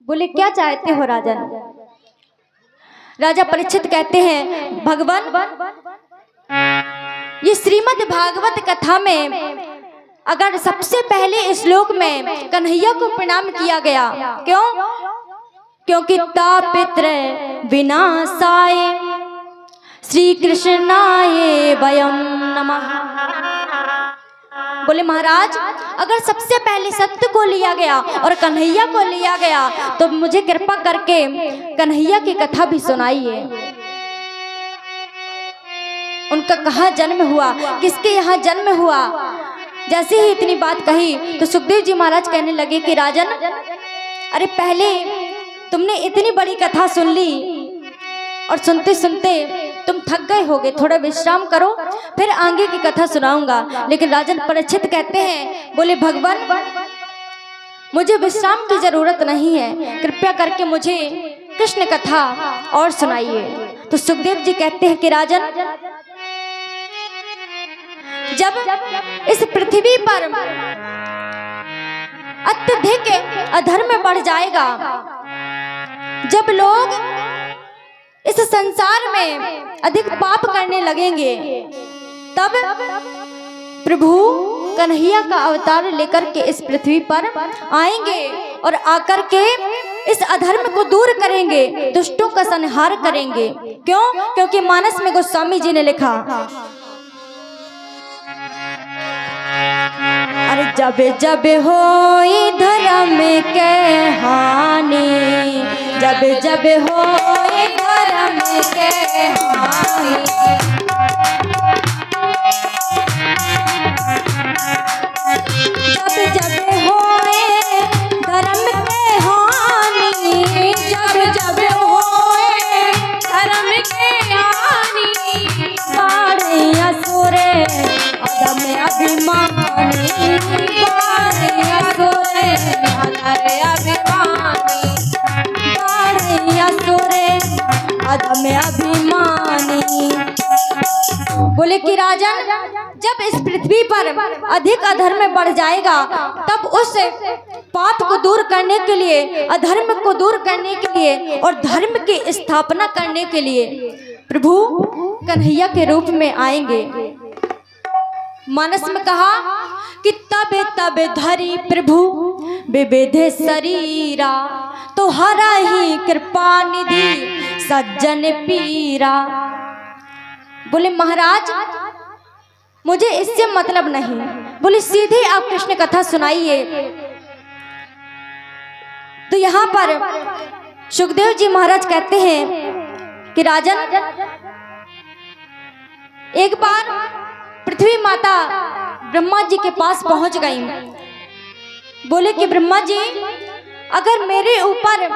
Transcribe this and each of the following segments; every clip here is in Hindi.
बोले क्या चाहते हो राजन? राजा परीक्षित कहते हैं भगवान, ये श्रीमद् भागवत कथा में अगर सबसे पहले श्लोक में कन्हैया को प्रणाम किया गया, क्यों? क्योंकि तापित्र विनाशाय श्री कृष्णाय वयं नमः। बोले महाराज, अगर सबसे पहले सत्य को लिया गया और कन्हैया को लिया गया तो मुझे कृपा करके कन्हैया की कथा भी सुनाइए। उनका कहाँ जन्म हुआ, किसके यहाँ जन्म हुआ? जैसे ही इतनी बात कही तो सुखदेव जी महाराज कहने लगे कि राजन, अरे पहले तुमने इतनी बड़ी कथा सुन ली और सुनते सुनते तुम थक गए होगे, थोड़ा विश्राम करो, फिर आगे की कथा सुनाऊंगा। लेकिन राजन परीक्षित कहते हैं, बोले भगवान, मुझे विश्राम की जरूरत नहीं है, कृपया करके मुझे कृष्ण कथा और सुनाइए। तो सुखदेव जी कहते हैं कि राजन, जब इस पृथ्वी पर अत्यधिक अधर्म बढ़ जाएगा, जब लोग इस संसार में अधिक पाप करने लगेंगे, तब प्रभु कन्हैया का अवतार लेकर के इस पृथ्वी पर आएंगे और आकर के इस अधर्म को दूर करेंगे, दुष्टों का संहार करेंगे। क्यों? क्योंकि मानस में गोस्वामी जी ने लिखा, अरे जब जब होई धर्म के हानि, जब जब होई धर्म के हानि, जब जब होए धर्म के हानि, जब जब होए धर्म के हानि, बाढ़े असुरे अदम अभिमानी, बाढ़े असुरे अदम अभिमानी, बाढ़े असुरे अदम अभिमानी। बोले कि राजन, जब इस पृथ्वी पर अधिक अधर्म बढ़ जाएगा, तब उस पाप को दूर करने के लिए, अधर्म को दूर करने के लिए और धर्म की स्थापना करने के लिए प्रभु कन्हैया के रूप में आएंगे। मानस में कहा कि तबे तबे धरी प्रभु विविध शरीरा, तो हरा ही कृपा निधि सज्जन पीरा। बोले महाराज, मुझे इससे मतलब नहीं, बोले सीधे आप कृष्ण कथा सुनाइए। तो यहाँ पर सुखदेव जी महाराज कहते हैं कि राजन, एक बार पृथ्वी माता ब्रह्मा जी के पास पहुंच गई। बोले कि ब्रह्मा जी, अगर मेरे ऊपर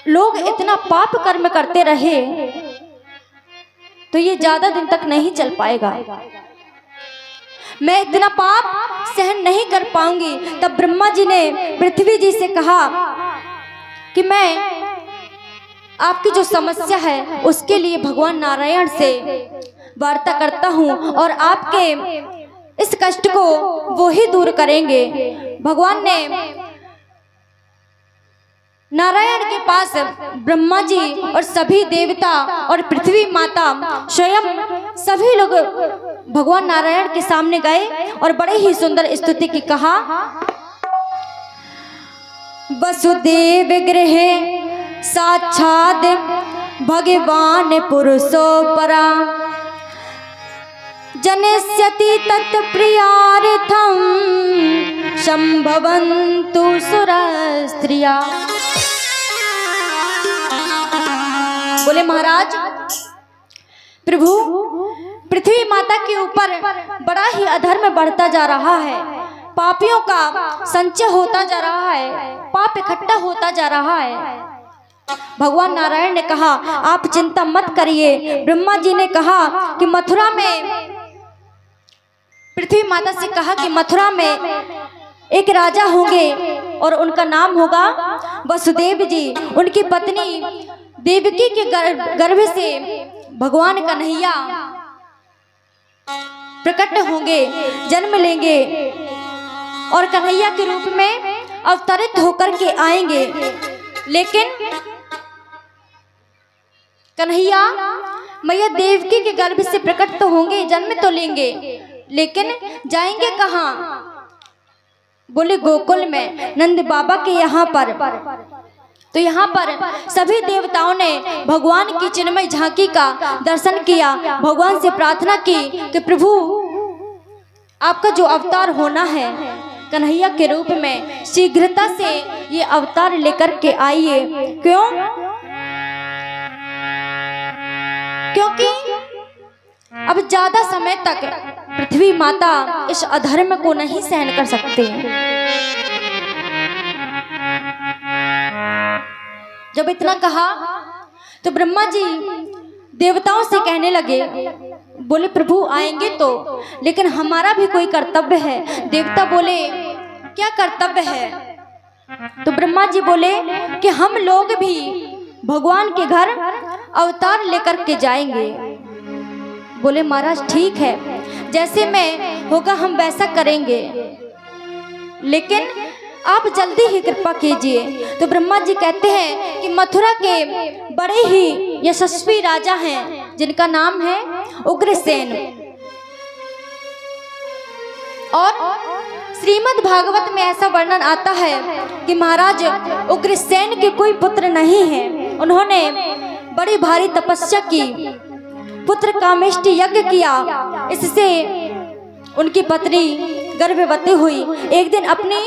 लोग इतना पाप कर्म करते रहे तो ये ज्यादा दिन तक नहीं चल पाएगा, मैं इतना पाप सहन नहीं कर पाऊंगी। तब ब्रह्मा जी ने पृथ्वी जी से कहा कि मैं आपकी जो समस्या है उसके लिए भगवान नारायण से वार्ता करता हूँ और आपके इस कष्ट को वो ही दूर करेंगे। भगवान ने नारायण के पास ब्रह्मा जी और सभी देवता और पृथ्वी माता स्वयं सभी लोग भगवान नारायण के सामने गए और बड़े ही सुंदर स्तुति की कहा, वसुदेव गृहे साक्षात् भगवान पुरुषोपरा, जनिष्यति तत्प्रियार्थं संभवन्तु सुरस्त्रिया। बोले महाराज, प्रभु पृथ्वी माता के ऊपर बड़ा ही अधर्म बढ़ता जा रहा है, पापियों का संचय होता जा रहा है, पाप इकट्ठा होता जा रहा है। भगवान नारायण ने कहा, आप चिंता मत करिए। ब्रह्मा जी ने कहा कि मथुरा में, पृथ्वी माता से कहा कि मथुरा में एक राजा होंगे और उनका नाम होगा वसुदेव जी। उनकी पत्नी देवकी के गर्भ से भगवान कन्हैया प्रकट होंगे, जन्म लेंगे और कन्हैया के रूप में अवतरित होकर के आएंगे। लेकिन कन्हैया मैया देवकी के गर्भ से प्रकट तो होंगे, जन्म तो लेंगे, लेकिन जाएंगे कहाँ? बोले गोकुल में, नंद बाबा के यहाँ पर। तो यहाँ पर सभी देवताओं ने भगवान की चिन्मय झांकी का दर्शन किया, भगवान से प्रार्थना की कि प्रभु आपका जो अवतार होना है कन्हैया के रूप में, शीघ्रता से ये अवतार लेकर के आइए। क्यों? क्योंकि अब ज्यादा समय तक पृथ्वी माता इस अधर्म को नहीं सहन कर सकते। जब इतना कहा तो ब्रह्मा जी देवताओं से कहने लगे, बोले प्रभु आएंगे तो, लेकिन हमारा भी कोई कर्तव्य है। देवता बोले क्या कर्तव्य है? तो ब्रह्मा जी बोले कि हम लोग भी भगवान के घर अवतार लेकर के जाएंगे। बोले महाराज ठीक है, जैसे में होगा हम वैसा करेंगे, लेकिन आप जल्दी ही कृपा कीजिए। तो ब्रह्मा जी कहते हैं कि मथुरा के बड़े ही यशस्वी राजा हैं जिनका नाम है उग्रसेन, और श्रीमद् भागवत में ऐसा वर्णन आता है कि महाराज उग्रसेन के कोई पुत्र नहीं है। उन्होंने बड़ी भारी तपस्या की, पुत्र कामेष्टि यज्ञ किया, इससे उनकी पत्नी गर्भवती हुई। एक दिन अपनी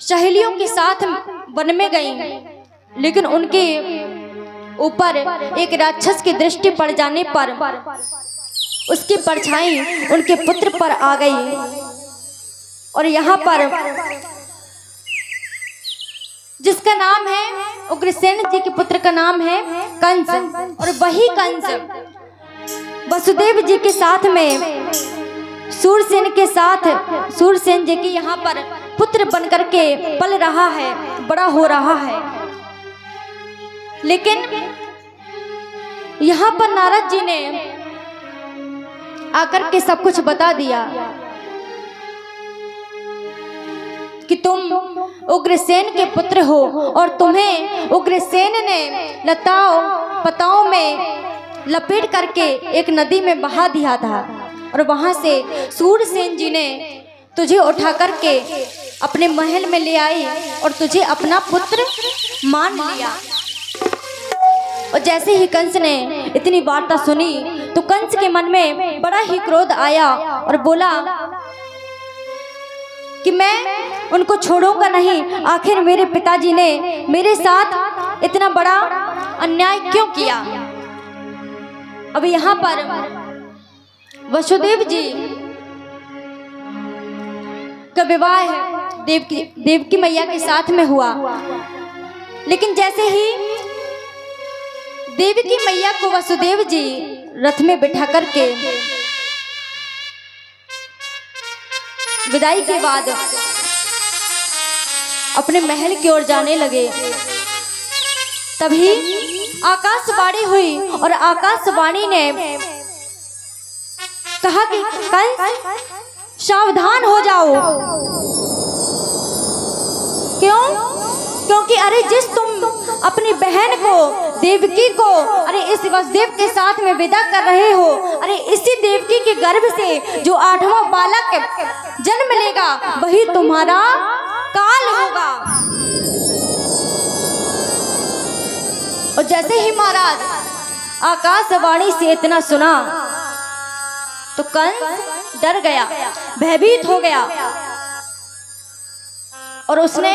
सहेलियों के साथ वन में गई, लेकिन उनके ऊपर एक राक्षस की दृष्टि पड़ जाने पर उसकी परछाई उनके पुत्र पर आ गई। और यहाँ पर जिसका नाम है उग्रसेन जी के पुत्र का नाम है कंस, और वही कंस वसुदेव जी के साथ में सूरसेन के साथ सूरसेन जी की यहाँ पर पुत्र बनकर के पल रहा है, बड़ा हो रहा है। लेकिन यहाँ पर नारद जी ने आकर के सब कुछ बता दिया कि तुम उग्रसेन के पुत्र हो, और तुम्हें उग्रसेन ने लताओं पताओं में लपेट करके एक नदी में बहा दिया था, और वहां से सूरसेन जी ने तुझे उठा करके अपने महल में ले आई और तुझे अपना पुत्र मान लिया। और जैसे ही कंस ने इतनी वार्ता सुनी तो कंस के मन में बड़ा ही क्रोध आया और बोला कि मैं उनको छोड़ूंगा नहीं। आखिर मेरे पिताजी ने मेरे साथ इतना बड़ा अन्याय क्यों किया? अब यहाँ पर वसुदेव जी का विवाह देवकी मैया के साथ में हुआ, लेकिन जैसे ही देवकी मैया को वसुदेव जी रथ में बिठा करके विदाई के बाद अपने महल की ओर जाने लगे, तभी आकाशवाणी हुई और आकाशवाणी ने कहा कि कंस सावधान हो जाओ। क्यों? क्योंकि अरे जिस तुम अपनी बहन को देवकी को अरे इस वसुदेव के साथ में विदा कर रहे हो, अरे इसी देवकी के गर्भ से जो 8वां बालक जन्म लेगा वही तुम्हारा काल होगा। और जैसे ही महाराज आकाशवाणी से इतना सुना तो कंस डर गया, भयभीत हो गया, और उसने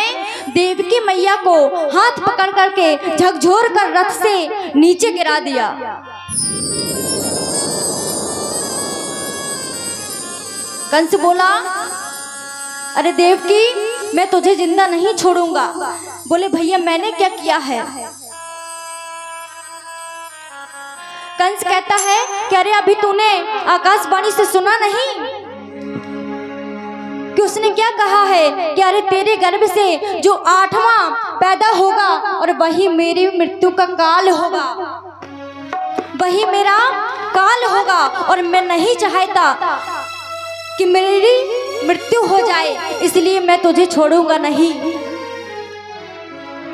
देवकी मैया को हाथ पकड़ करके झकझोर कर रथ से नीचे गिरा दिया। कंस बोला, अरे देवकी मैं तुझे जिंदा नहीं छोड़ूंगा। बोले भैया मैंने क्या किया है? कंस कहता है कि अरे अभी तूने आकाशवाणी से सुना नहीं कि उसने क्या कहा है कि अरे तेरे गर्भ से जो 8वां पैदा होगा और वही मेरी मृत्यु का काल होगा, वही मेरा काल होगा, और मैं नहीं चाहता कि मेरी मृत्यु हो जाए, इसलिए मैं तुझे छोड़ूंगा नहीं।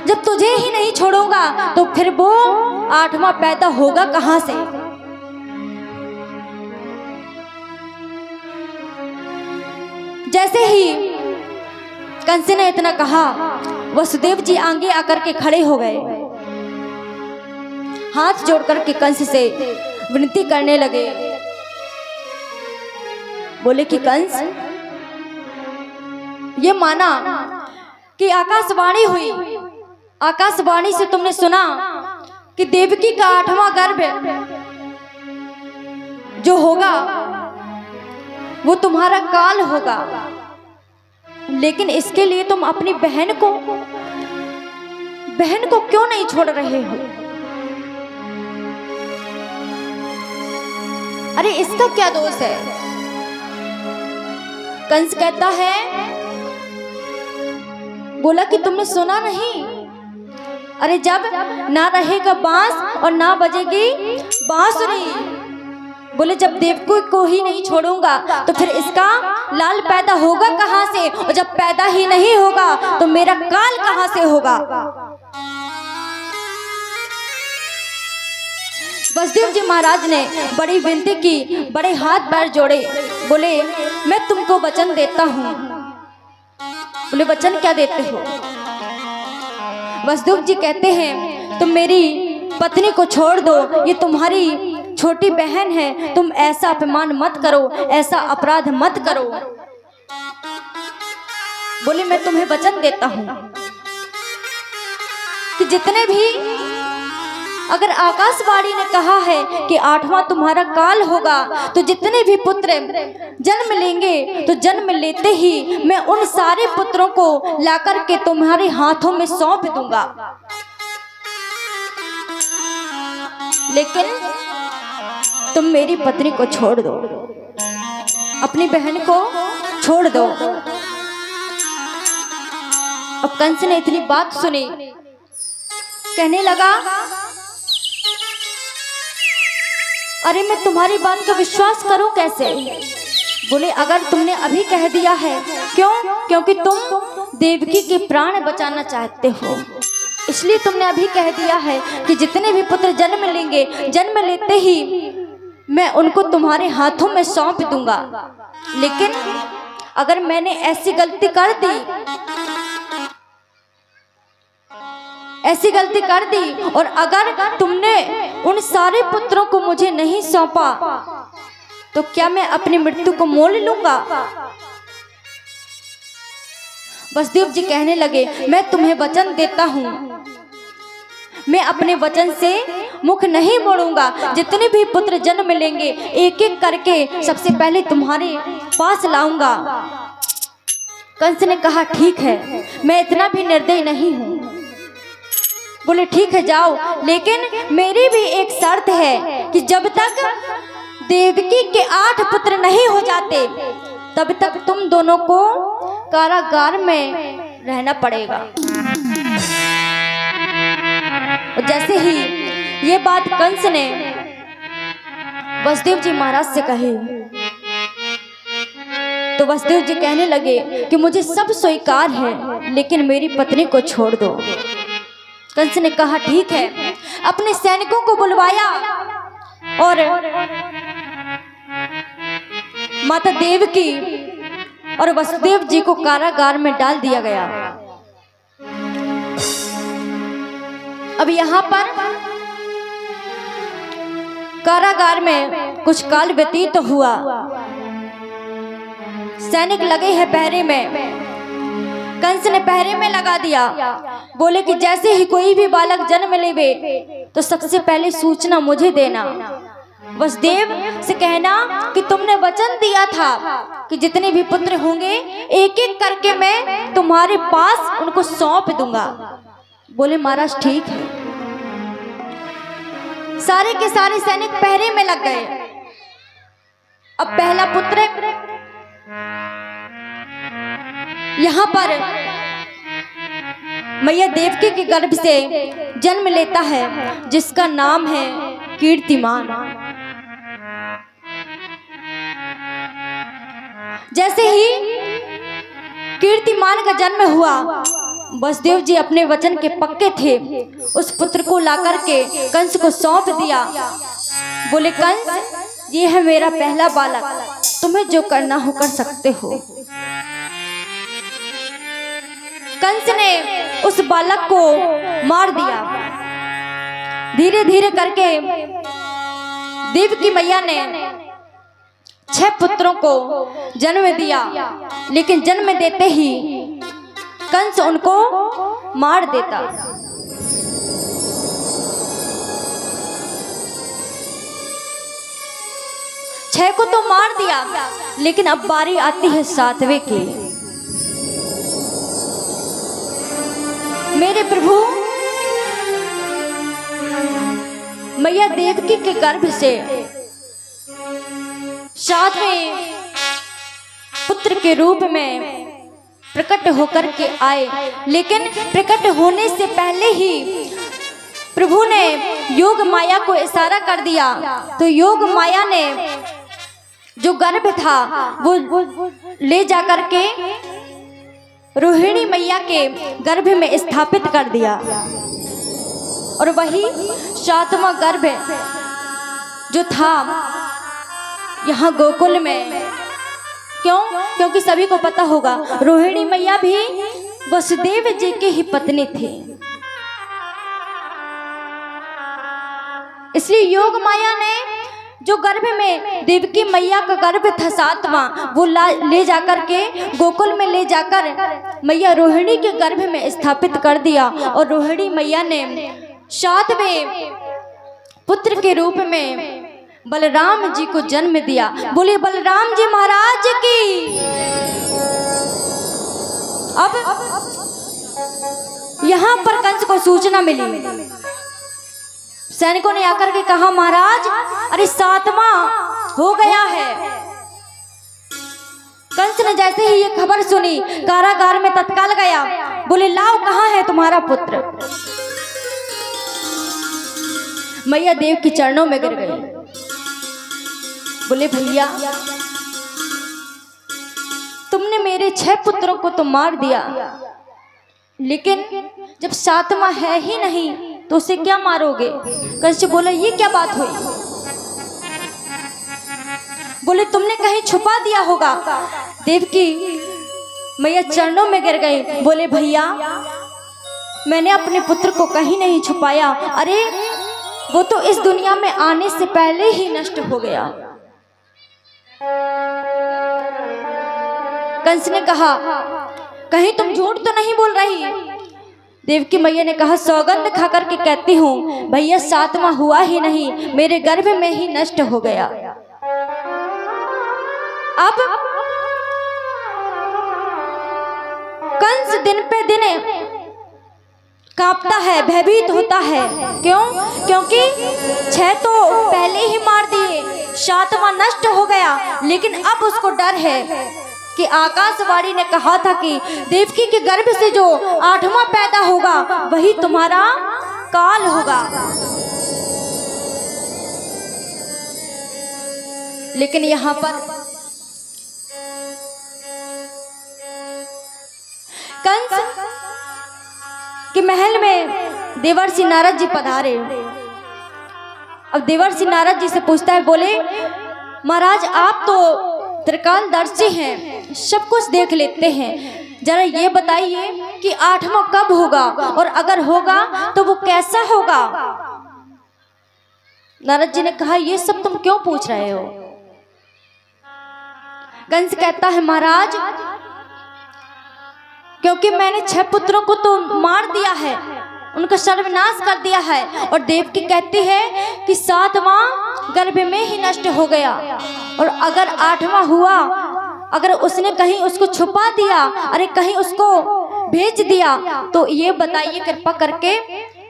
जब तुझे ही नहीं छोड़ूंगा तो फिर वो 8वां पैदा होगा कहां से। जैसे ही कंस ने इतना कहा, वसुदेव जी आगे आकर के खड़े हो गए, हाथ जोड़कर के कंस से विनती करने लगे। बोले कि कंस, ये माना कि आकाशवाणी हुई, आकाशवाणी से तुमने सुना कि देवकी का 8वां गर्भ जो होगा वो तुम्हारा काल होगा, लेकिन इसके लिए तुम अपनी बहन को क्यों नहीं छोड़ रहे हो? अरे इसका क्या दोष है? कंस कहता है, बोला कि तुमने सुना नहीं? अरे जब ना रहेगा बांस और ना बजेगी बांसुरी, बोले जब देवकी को ही नहीं छोड़ूंगा तो फिर इसका लाल पैदा होगा कहां से, और जब पैदा ही नहीं होगा तो मेरा काल कहां से होगा। वसुदेव जी महाराज ने बड़ी विनती की, बड़े हाथ पैर जोड़े, बोले मैं तुमको वचन देता हूं। बोले वचन क्या देते हो? वसुदेव जी कहते हैं तुम मेरी पत्नी को छोड़ दो, ये तुम्हारी छोटी बहन है, तुम ऐसा अपमान मत करो, ऐसा अपराध मत करो। बोले मैं तुम्हें वचन देता हूं कि जितने भी, अगर आकाशवाणी ने कहा है कि 8वां तुम्हारा काल होगा, तो जितने भी पुत्र जन्म लेंगे तो जन्म लेते ही मैं उन सारे पुत्रों को लाकर के तुम्हारे हाथों में सौंप दूंगा, लेकिन तुम मेरी पत्नी को छोड़ दो, अपनी बहन को छोड़ दो। अब कंस ने इतनी बात सुनी, कहने लगा अरे मैं तुम्हारी बात का विश्वास करूं कैसे? बोले अगर तुमने अभी कह दिया है, क्यों? क्योंकि तुम देवकी के प्राण बचाना चाहते हो, इसलिए तुमने अभी कह दिया है कि जितने भी पुत्र जन्म लेंगे, जन्म लेते ही मैं उनको तुम्हारे हाथों में सौंप दूंगा। लेकिन अगर मैंने ऐसी गलती कर दी, ऐसी गलती कर दी और अगर तुमने उन सारे पुत्रों को मुझे नहीं सौंपा, तो क्या मैं अपनी मृत्यु को मोल लूंगा? वसुदेव जी कहने लगे मैं तुम्हें वचन देता हूं, मैं अपने वचन से मुख नहीं मोड़ूंगा। जितने भी पुत्र जन्म लेंगे एक एक करके सबसे पहले तुम्हारे पास लाऊंगा। कंस ने कहा ठीक है, मैं इतना भी निर्दयी नहीं हूं। बोले ठीक है जाओ, लेकिन मेरी भी एक शर्त है कि जब तक देवकी के 8 पुत्र नहीं हो जाते तब तक तुम दोनों को कारागार में रहना पड़ेगा। और जैसे ही ये बात कंस ने वसुदेव जी महाराज से कही, तो वसुदेव जी कहने लगे कि मुझे सब स्वीकार है, लेकिन मेरी पत्नी को छोड़ दो। कंस ने कहा ठीक है, अपने सैनिकों को बुलवाया और माता देवकी और वसुदेव जी को कारागार में डाल दिया गया। अब यहाँ पर कारागार में कुछ काल व्यतीत हुआ, सैनिक लगे हैं पहरे में। कंस ने पहरे में लगा दिया, बोले कि जैसे ही कोई भी बालक जन्म लेवे तो सबसे पहले सूचना मुझे देना। वसुदेव से कहना कि तुमने वचन दिया था कि जितने भी पुत्र होंगे एक एक करके मैं तुम्हारे पास उनको सौंप दूंगा। बोले महाराज ठीक है। सारे के सारे सैनिक पहरे में लग गए। अब पहला पुत्र यहाँ पर मैया देवकी के गर्भ से जन्म लेता है, जिसका नाम है कीर्तिमान। जैसे ही कीर्तिमान का जन्म हुआ वसुदेव जी अपने वचन के पक्के थे। उस पुत्र को लाकर के कंस को सौंप दिया। बोले कंस ये है मेरा पहला बालक, तुम्हें जो करना हो कर सकते हो। कंस ने उस बालक को मार दिया। धीरे धीरे करके देवकी मैया ने 6 पुत्रों को जन्म दिया, लेकिन जन्म देते ही कंस उनको मार देता। छह को तो मार दिया, लेकिन अब बारी आती है 7वें की। मेरे प्रभु मैया देवकी के गर्भ से 7वें पुत्र के रूप में प्रकट होकर के आए, लेकिन प्रकट होने से पहले ही प्रभु ने योग माया को इशारा कर दिया। तो योग माया ने जो गर्भ था वो ले जाकर के रोहिणी मैया के गर्भ में स्थापित कर दिया। और वही 7वां गर्भ जो था यहाँ गोकुल में, क्यों? क्योंकि सभी को पता होगा रोहिणी मैया भी वसुदेव जी की ही पत्नी थी। इसलिए योग माया ने जो गर्भ में देवकी मैया का गर्भ था 7वां, वो ले जाकर के गोकुल में ले जाकर मैया रोहिणी के गर्भ में स्थापित कर दिया। और रोहिणी मैया ने 7वें पुत्र के रूप में बलराम जी को जन्म दिया। बोले बलराम जी महाराज की। अब यहाँ पर कंस को सूचना मिली। सैनिकों ने आकर के कहा महाराज अरे 7वां हो गया है। कंस ने जैसे ही ये खबर सुनी कारागार में तत्काल गया। बोले लाओ कहाँ है तुम्हारा पुत्र। मैया देव के चरणों में गिर गई। बोले भैया तुमने मेरे 6 पुत्रों को तो मार दिया, लेकिन जब 7वां है ही नहीं तो उसे क्या मारोगे। कंस बोला ये क्या बात हुई। बोले तुमने कहीं छुपा दिया होगा। देवकी मैया चरणों में गिर गई। बोले भैया मैंने अपने पुत्र को कहीं नहीं छुपाया। अरे वो तो इस दुनिया में आने से पहले ही नष्ट हो गया। कंस ने कहा कहीं तुम झूठ तो नहीं बोल रही। देवकी मैया ने कहा सौगंध खा करके कहती हूँ भैया 7वां हुआ ही नहीं, मेरे गर्भ में ही नष्ट हो गया। अब कंस दिन पे दिन कांपता है, भयभीत होता है। क्यों? क्योंकि 6 तो पहले ही मार दिए, 7वां नष्ट हो गया, लेकिन अब उसको डर है कि आकाशवाणी ने कहा था कि देवकी के गर्भ से जो 8वां पैदा होगा वही तुम्हारा काल होगा। लेकिन यहाँ पर कंस के महल में देवर्षि नारद जी पधारे। अब देवर्षि नारद जी से पूछता है, बोले महाराज आप तो त्रिकालदर्शी हैं, सब कुछ देख लेते हैं, जरा ये बताइए कि 8वां कब होगा और अगर होगा तो वो कैसा होगा। नारद जी ने कहा ये सब तुम क्यों पूछ रहे हो। कंस कहता है महाराज क्योंकि मैंने 6 पुत्रों को तो मार दिया है, उनका सर्वनाश कर दिया है, और देवकी कहती है कि 7वां गर्भ में ही नष्ट हो गया, और अगर 8वां हुआ, अगर उसने कहीं उसको छुपा दिया, अरे कहीं उसको भेज दिया, तो ये बताइए कृपा करके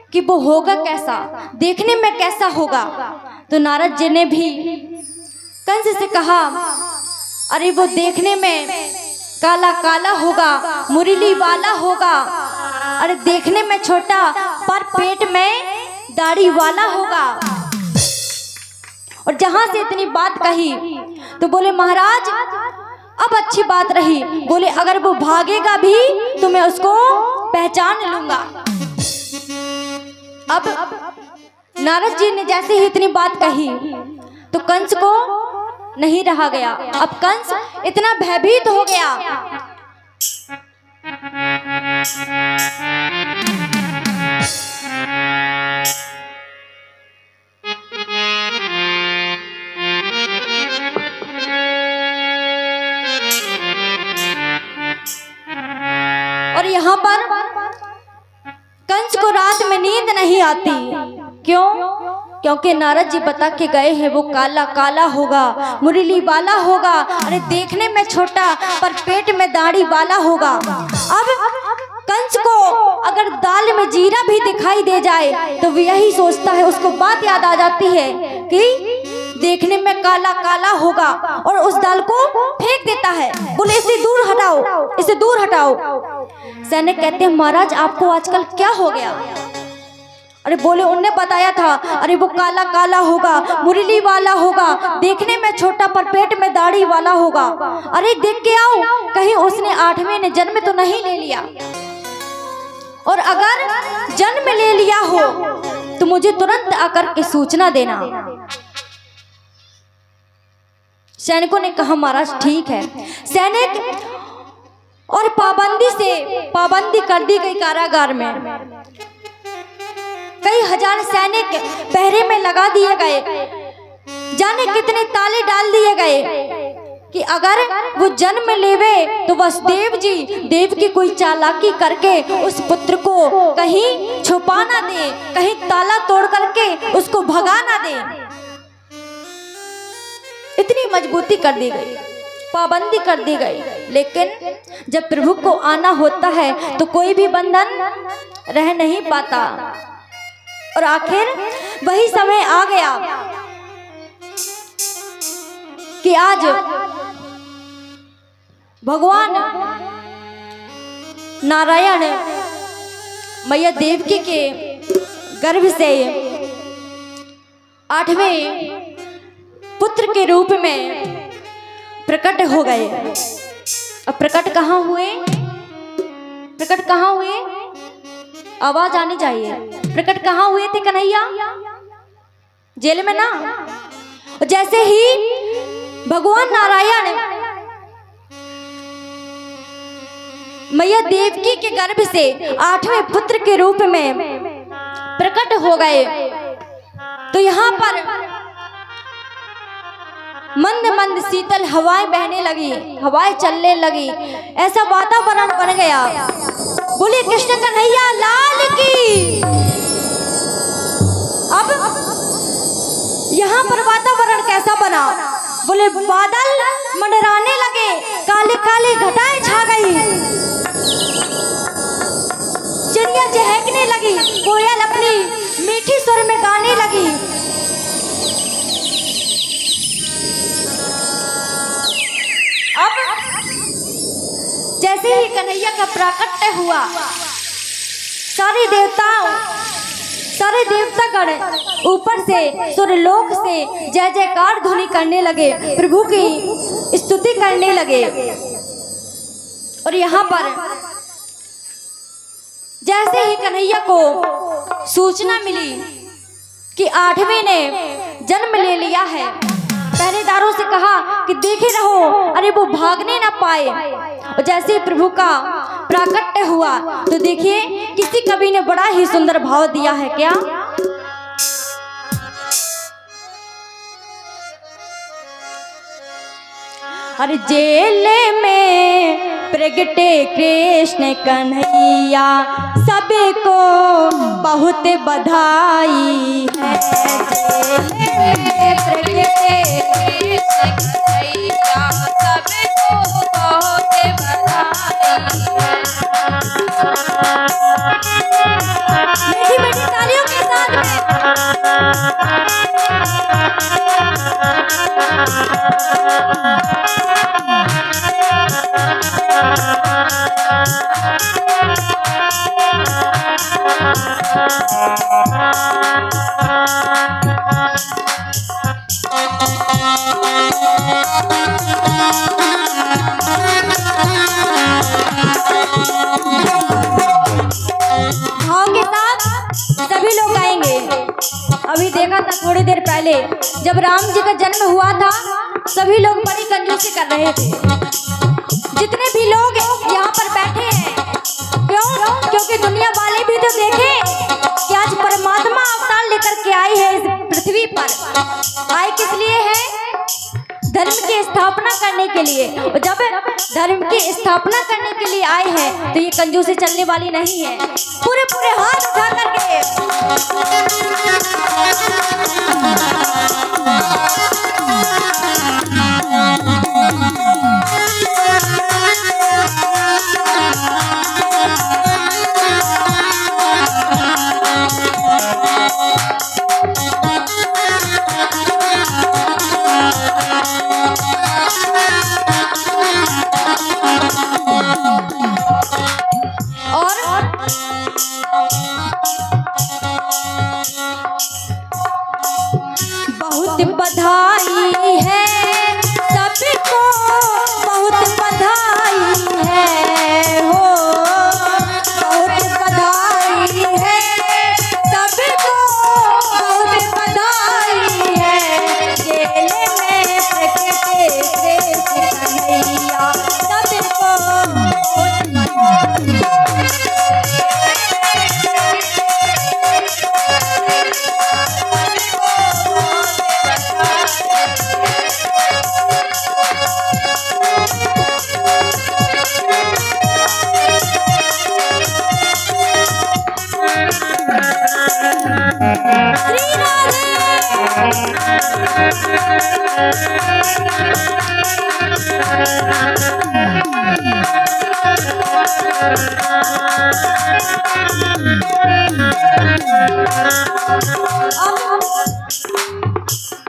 कि वो होगा कैसा, देखने में कैसा होगा। तो नारद जी ने भी कंस से कहा अरे वो देखने में काला काला होगा, मुरली वाला होगा, अरे देखने में छोटा पर पेट में दाढ़ी वाला होगा। और जहां से इतनी बात कही तो बोले महाराज अब अच्छी बात रही। बोले अगर वो भागेगा भी तो मैं उसको पहचान लूंगा। अब नारद जी ने जैसे ही इतनी बात कही तो कंस को नहीं रहा गया। अब कंस इतना भयभीत हो गया। और यहाँ पर कंस को रात में नींद नहीं आती। क्यों? क्योंकि नारद जी बता के गए हैं वो काला काला होगा, मुरली वाला होगा। अरे देखने में छोटा पर पेट में दाढ़ी वाला होगा। अब कंस को अगर दाल में जीरा भी दिखाई दे जाए तो वो यही सोचता है, उसको बात याद आ जाती है कि देखने में काला काला होगा और उस दाल को फेंक देता है। बोले इसे दूर हटाओ, इसे दूर हटाओ। सैनिक कहते हैं महाराज आपको आजकल क्या हो गया? अरे बोले उनने बताया था, अरे वो काला काला होगा, मुरली वाला होगा, देखने में छोटा पर पेट में दाढ़ी वाला होगा। अरे देख के आओ कहीं उसने 8वें ने जन्म तो नहीं ले लिया, और अगर जन्म ले लिया हो तो मुझे तुरंत आकर के सूचना देना। सैनिकों ने कहा महाराज ठीक है। सैनिक और पाबंदी कर दी गई कारागार में। कई हजार सैनिक पहरे में लगा दिए गए। जाने कितने ताले डाल दिए गए कि अगर वो जन्म लेवे तो वसुदेव जी देव की कोई चालाकी करके उस पुत्र को कहीं छुपा ना दे, कहीं ताला तोड़ करके उसको भगा ना दे। इतनी मजबूती कर दी गई, पाबंदी कर दी गई। लेकिन जब प्रभु को आना होता है तो कोई भी बंधन रह नहीं पाता। और आखिर वही समय आ गया कि आज भगवान नारायण मैया देवकी के गर्भ से 8वें पुत्र के रूप में प्रकट हो गए। अब प्रकट कहाँ हुए? प्रकट कहाँ हुए? आवाज आनी चाहिए। प्रकट कहाँ हुए थे कन्हैया? जेल में ना। जैसे ही भगवान नारायण मैया देवकी के गर्भ से 8वें पुत्र के रूप में प्रकट हो गए तो यहाँ पर मंद मंद शीतल हवाएं बहने लगी, हवाएं चलने लगी, ऐसा वातावरण बन गया। बोले कृष्ण कन्हैया लाल की। अब यहाँ पर वातावरण कैसा बना? बोले बादल मंडराने लगे, काले काले घटाएं छा गई, चिड़िया चहकने लगी, कोयल अपनी मीठी स्वर में गाने लगी। अब जैसे ही कन्हैया का प्राकट्य हुआ सारे देवतागण ऊपर से सुरलोक से जय जयकार ध्वनि करने लगे, प्रभु की स्तुति करने लगे। और यहाँ पर जैसे ही कन्हैया को सूचना मिली कि 8वें ने जन्म ले लिया है, पहरेदारों से कहा कि देखे रहो, अरे वो भागने ना पाए। और जैसे ही प्रभु का प्राकट्य हुआ तो देखिए किसी कवि ने बड़ा ही सुंदर भाव दिया है। क्या? अरे जेल में प्रगटे कृष्ण कन्हैया, सबको बहुत बधाई है। जेल में प्रगटे कृष्ण कन्हैया, सबको बहुत बधाई है। मीठी मीठी तालियों के साथ अभी देखा था थोड़ी देर पहले जब राम जी का जन्म हुआ था, सभी लोग बड़ी कंजूसी कर रहे थे। जितने भी लोग यहाँ पर बैठे हैं, क्यों? क्योंकि दुनिया वाले भी तो देखे कि आज परमात्मा अवतार लेकर के आई है इस पृथ्वी पर। आई किस लिए है? धर्म की स्थापना करने के लिए। और जब धर्म की स्थापना करने के लिए आए हैं तो ये कंजूसी चलने वाली नहीं है। पूरे पूरे हाथ उठा करके बहुत बधाई है सबको, बहुत बधाई है हो, बहुत बधाई है सबको, बहुत बधाई है। जेल में प्रकटे कृष्ण कन्हैया सबको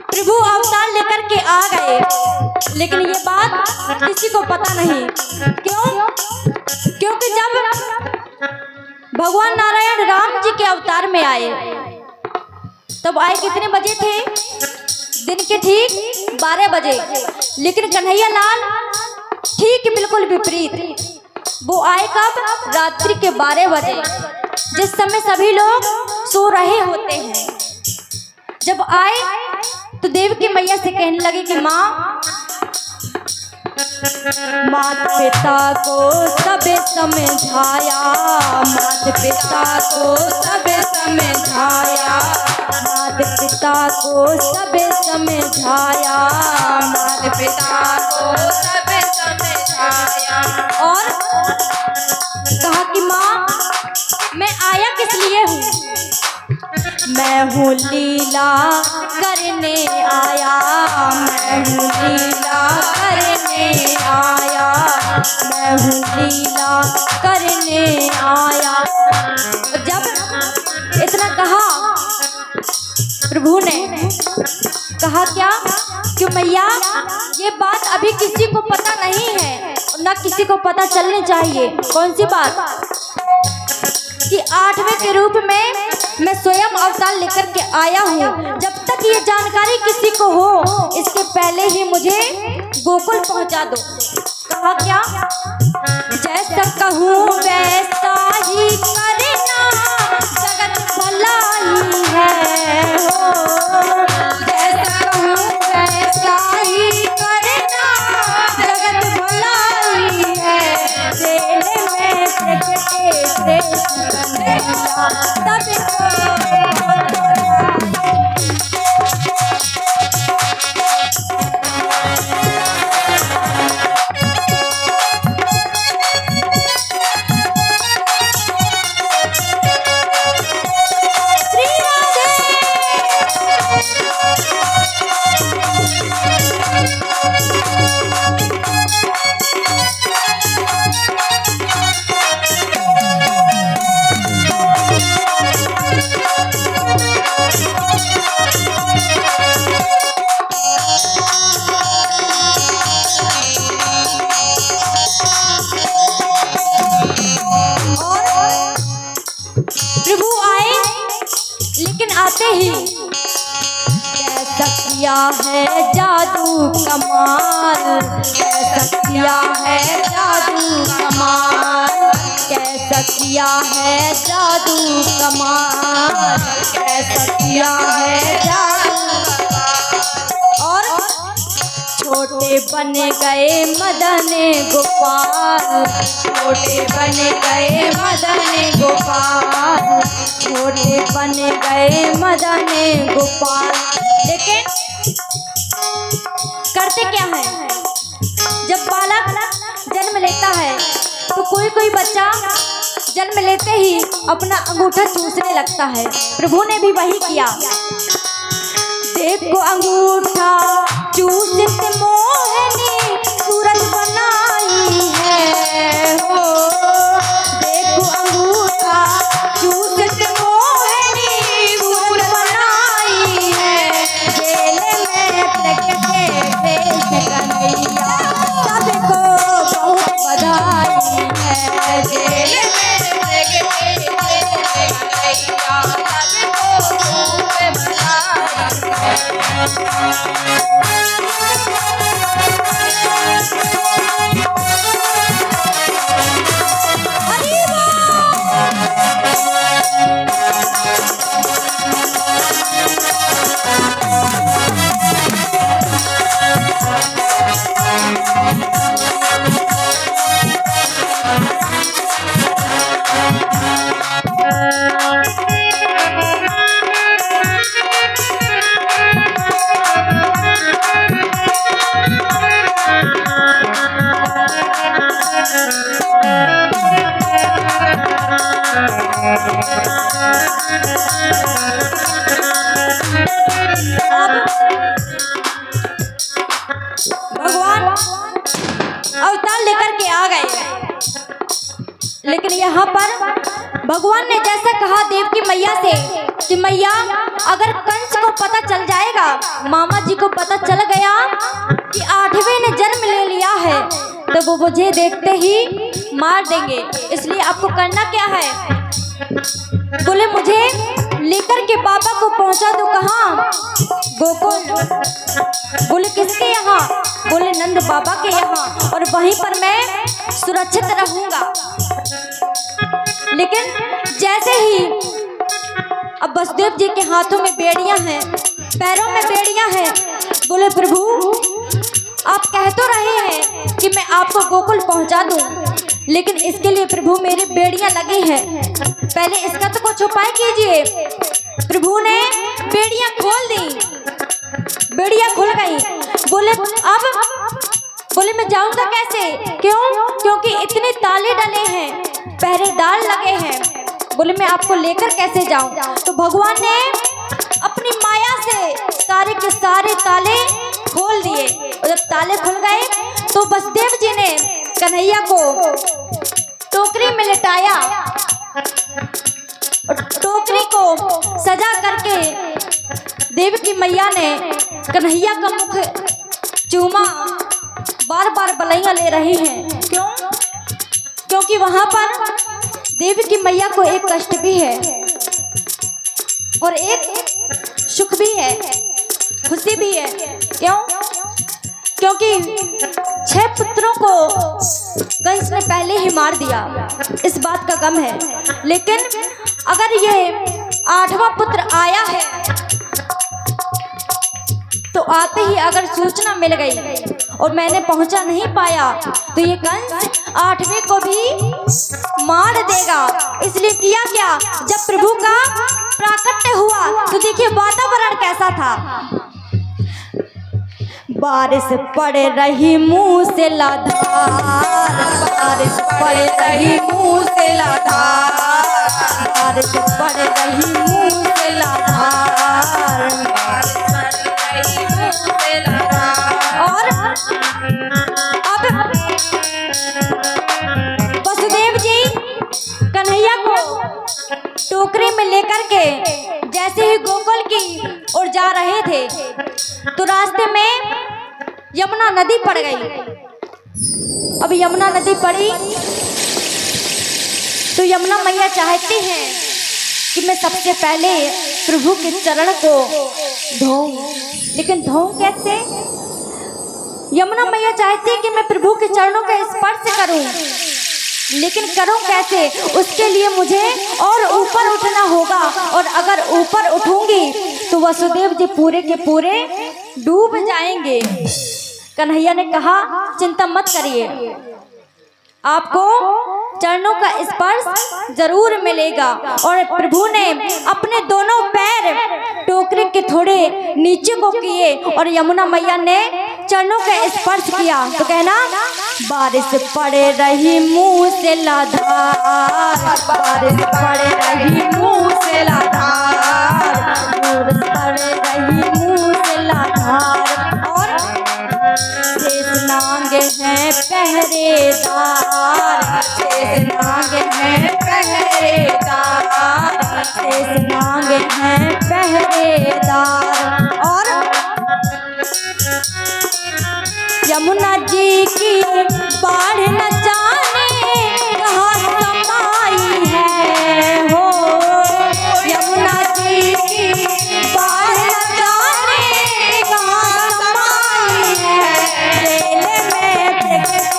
प्रभु अवतार लेकर के आ गए, लेकिन ये बात किसी को पता नहीं। क्यों? क्योंकि जब भगवान नारायण राम जी के अवतार में आए तब आए कितने बजे थे? दिन के ठीक 12 बजे। लेकिन कन्हैया लाल ठीक बिल्कुल विपरीत, वो आए कब? रात्रि के 12 बजे, जिस समय सभी लोग सो रहे होते हैं। जब आए तो देवकी मैया से कहने लगे कि माँ, माता पिता को सब समझाया, माता पिता को सब समझाया, माता पिता को सब समझाया, माता पिता को सब समझाया। और कहा कि माँ, मैं आया किस लिए हूँ? मैं हूँ लीला करने आया, मैं हूँ लीला करने आया, मैं हूँ लीला करने आया। जब इतना कहा प्रभु ने, कहा क्या? कि मैया, ये बात अभी किसी को पता नहीं है, ना किसी को पता चलनी चाहिए। कौन सी बात? कि 8वें के रूप में मैं स्वयं अवतार लेकर के आया हूँ। जब तक ये जानकारी किसी को हो, इसके पहले ही मुझे गोकुल पहुँचा दो। कहा क्या? जैसा कहूँ वैसा ही करना, जगत भला ही है हो। जैसा कहूँ वैसा ही करना, जगत भला ही है। जेल में प्रकटे कृष्ण कन्हैया सबको आते ही कैसा किया है जादू कमाल, कैसा किया है जादू कमाल, कैसा किया है जादू कमाल, कैसा किया है छोटे बन गए मदन गोपाल, छोटे बन गए मदन गोपाल, छोटे बन गए मदन गोपाल। लेकिन करते क्या है, जब बालक जन्म लेता है तो कोई कोई बच्चा जन्म लेते ही अपना अंगूठा चूसने लगता है। प्रभु ने भी वही किया। देखो अंगूठा चूसते मोहनी सूरज बनाई है हो, देखो अंगूठा चूसते मोहनी सूरज बनाई है। जेल में कन्हैया सबको बहुत बधाई है, जेल भगवान अवतार लेकर के आ गए। लेकिन यहाँ पर भगवान ने जैसा कहा देव की मैया से कि मैया अगर कंस को पता चल जाएगा, मामा जी को पता चल गया कि 8वें ने जन्म ले लिया है तो वो मुझे देखते ही मार देंगे, इसलिए आपको करना क्या है। बोले मुझे लेकर के बाबा को पहुंचा दो। कहाँ? गोकुल। बोले किसके यहाँ? बोले नंद बाबा के यहाँ, और वहीं पर मैं सुरक्षित रहूंगा। लेकिन जैसे ही अब वसुदेव जी के हाथों में बेड़ियां हैं, पैरों में बेड़ियां हैं। बोले प्रभु आप कह तो रहे हैं कि मैं आपको गोकुल पहुंचा दूं, लेकिन इसके लिए प्रभु मेरी बेड़ियां लगी हैं, पहले इसका तो कुछ उपाय कीजिए। प्रभु ने बेड़ियां खोल दी, बेड़ियां खुल गई। बोले अब बोले मैं जाऊंगा कैसे? क्यों? क्योंकि इतने ताले डले हैं, पहरेदार लगे हैं। बोले मैं आपको लेकर कैसे जाऊं? तो भगवान ने अपनी माया से सारे के सारे ताले खोल दिए, और जब ताले खुल गए तो वसुदेव जी ने कन्हैया को टोकरी में लिटाया, और टोकरी को सजा करके देव की मैया ने कन्हैया का मुख चूमा, बार बार बलैया ले रही हैं। क्यों? क्योंकि वहां पर देवी की मैया को एक कष्ट भी है और एक सुख भी है, खुशी भी है। क्यों? क्योंकि 6 पुत्रों को कंस ने पहले ही मार दिया, इस बात का गम है। लेकिन अगर ये 8वां पुत्र आया है तो आते ही अगर सूचना मिल गई और मैंने पहुंचा नहीं पाया तो ये कंस 8वें को भी मार देगा। इसलिए किया क्या, जब प्रभु का प्राकट्य हुआ तो देखिए वातावरण कैसा था। बारिश पड़ रही मुंह से लाधार, बारिश पड़ रही मुंह से लाधार, बारिश पड़ रही मुंह से लाधार। और अब वसुदेव जी कन्हैया को टोकरी में लेकर के जैसे ही गोकुल की ओर जा रहे थे तो रास्ते में यमुना नदी पड़ गई। अब यमुना नदी पड़ी तो यमुना मैया चाहती हैं कि मैं सबसे पहले प्रभु के चरण को धोऊं, लेकिन धोऊं कैसे? यमुना मैया चाहती है कि मैं प्रभु के चरणों का स्पर्श करूं, लेकिन करूं कैसे? उसके लिए मुझे और ऊपर उठना होगा, और अगर ऊपर उठूंगी तो वसुदेव जी पूरे के पूरे डूब जाएंगे। कन्हैया ने कहा चिंता मत करिए, आपको चरणों का स्पर्श जरूर मिलेगा। और प्रभु ने अपने दोनों पैर टोकरे के थोड़े नीचे को किए और यमुना मैया ने चरणों का स्पर्श किया तो कहना बारिश पड़े रही मुंह से लाधार, बारिश पड़े रही मुंह से लाधार, बारिश पड़े रही मुंह से लाधार। और शेष नांगे हैं पहरेदार, शेष नांगे हैं पहरेदार, शेष नांगे हैं पहरेदार। और यमुना जी की बाढ़ न जाने कहाँ समाई है हो, यमुना जी की बाढ़ न जाने कहाँ समाई है। जेल में देखते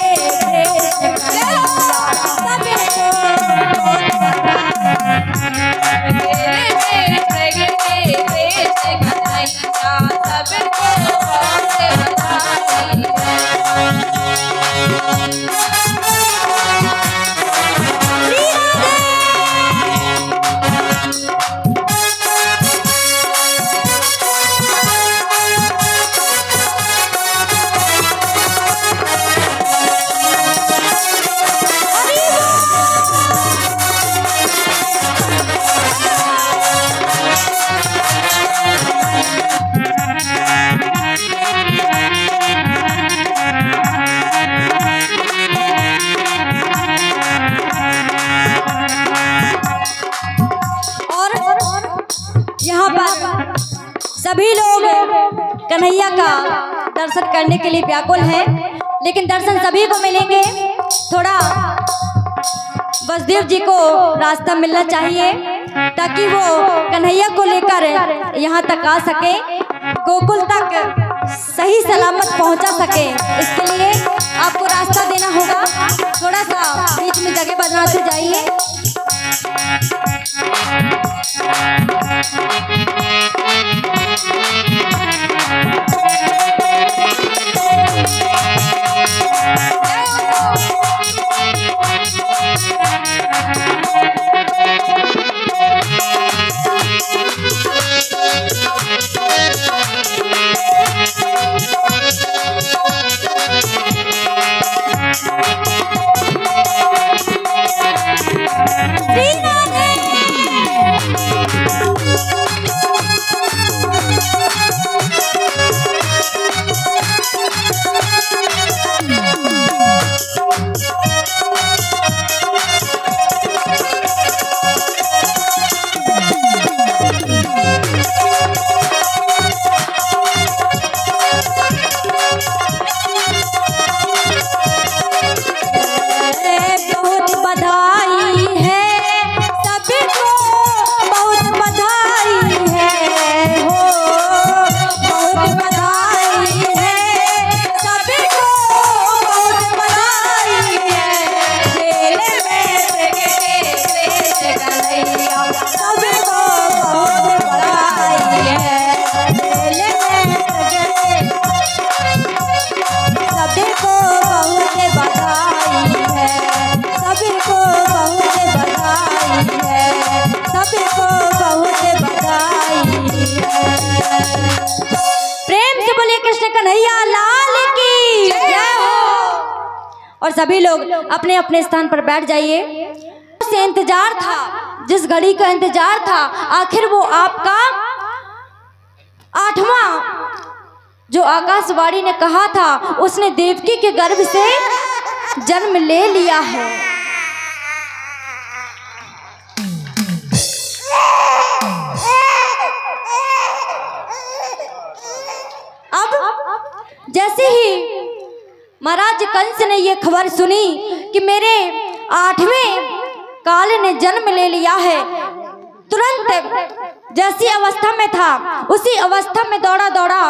सभी लोग कन्हैया का दर्शन करने के लिए व्याकुल हैं, लेकिन दर्शन सभी को मिलेंगे। थोड़ा वसुदेव जी को रास्ता मिलना चाहिए ताकि वो कन्हैया को लेकर यहाँ तक आ सके, गोकुल तक सही सलामत पहुँचा सके। इसके लिए आपको रास्ता देना होगा। थोड़ा सा बीच में जगह बनाते जाइए। और सभी लोग अपने अपने स्थान पर बैठ जाइए। से इंतजार था, जिस घड़ी का इंतजार था, आखिर वो आपका 8वां जो आकाशवाणी ने कहा था, उसने देवकी के गर्भ से जन्म ले लिया है। अब जैसे ही महाराज कंस ने ये खबर सुनी कि मेरे 8वें काल ने जन्म ले लिया है, तुरंत जैसी अवस्था में था उसी अवस्था में दौड़ा दौड़ा